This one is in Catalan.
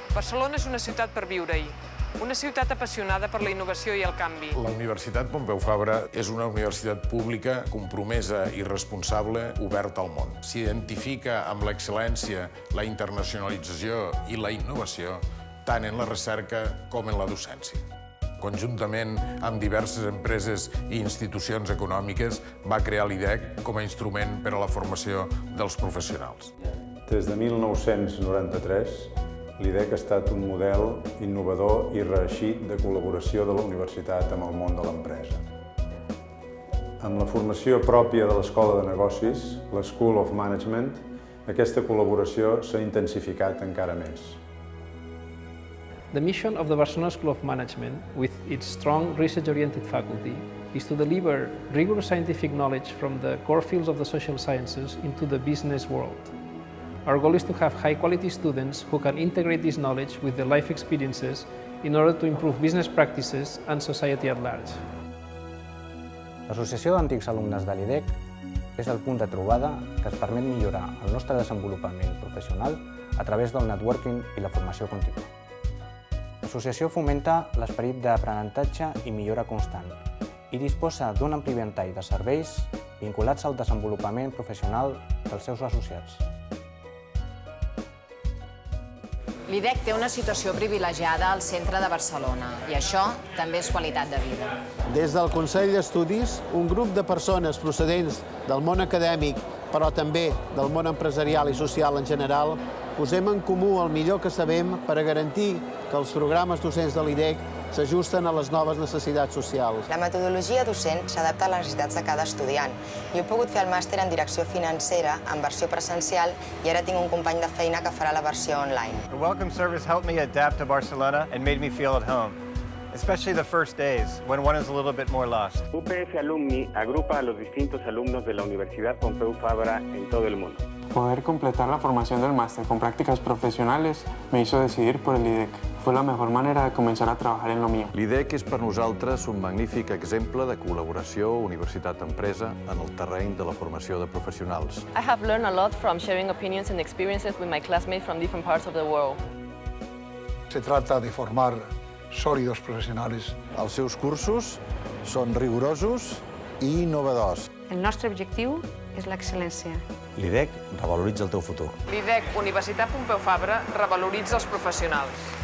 Barcelona és una ciutat per viure-hi, una ciutat apassionada per la innovació i el canvi. La Universitat Pompeu Fabra és una universitat pública compromesa i responsable, oberta al món. S'identifica amb l'excel·lència, la internacionalització i la innovació, tant en la recerca com en la docència. Conjuntament amb diverses empreses i institucions econòmiques, va crear l'IDEC com a instrument per a la formació dels professionals. Des de 1993, l'IDEC ha estat un model innovador i reeixit de col·laboració de la universitat amb el món de l'empresa. Amb la formació pròpia de l'Escola de Negocis, la School of Management, aquesta col·laboració s'ha intensificat encara més. The mission of the Barcelona School of Management, with its strong research-oriented faculty, is to deliver rigorous scientific knowledge from the core fields of the social sciences into the business world. Our goal is to have high-quality students who can integrate this knowledge with their life experiences in order to improve business practices and society at large. L'Associació d'Antics Alumnes de l'IDEC és el punt de trobada que ens permet millorar el nostre desenvolupament professional a través del networking i la formació contínua. L'associació fomenta l'esperit d'aprenentatge i millora constant i disposa d'un ampli ventall de serveis vinculats al desenvolupament professional dels seus associats. L'IDEC té una situació privilegiada al centre de Barcelona i això també és qualitat de vida. Des del Consell d'Estudis, un grup de persones procedents del món acadèmic, però també del món empresarial i social en general, posem en comú el millor que sabem per a garantir que els programes docents de l'IDEC s'ajusten a les noves necessitats socials. La metodologia docent s'adapta a les necessitats de cada estudiant. Jo he pogut fer el màster en direcció financera en versió presencial i ara tinc un company de feina que farà la versió online. The Welcome Service helped me adapt to Barcelona and made me feel at home, especially the first days when one is a little bit more lost. UPF Alumni agrupa a los distintos alumnos de la Universidad Pompeu Fabra en todo el mundo. Poder completar la formación del máster con prácticas profesionales me hizo decidir por el IDEC. Fue la mejor manera de comenzar a trabajar en lo mío. L'IDEC és per nosaltres un magnífic exemple de col·laboració universitat-empresa en el terreny de la formació de professionals. I have learned a lot from sharing opinions and experiences with my classmates from different parts of the world. Se trata de formar sòlidos professionals. Els seus cursos són rigorosos i innovadors. El nostre objectiu és l'excel·lència. L'IDEC revaloritza el teu futur. L'IDEC Universitat Pompeu Fabra revaloritza els professionals.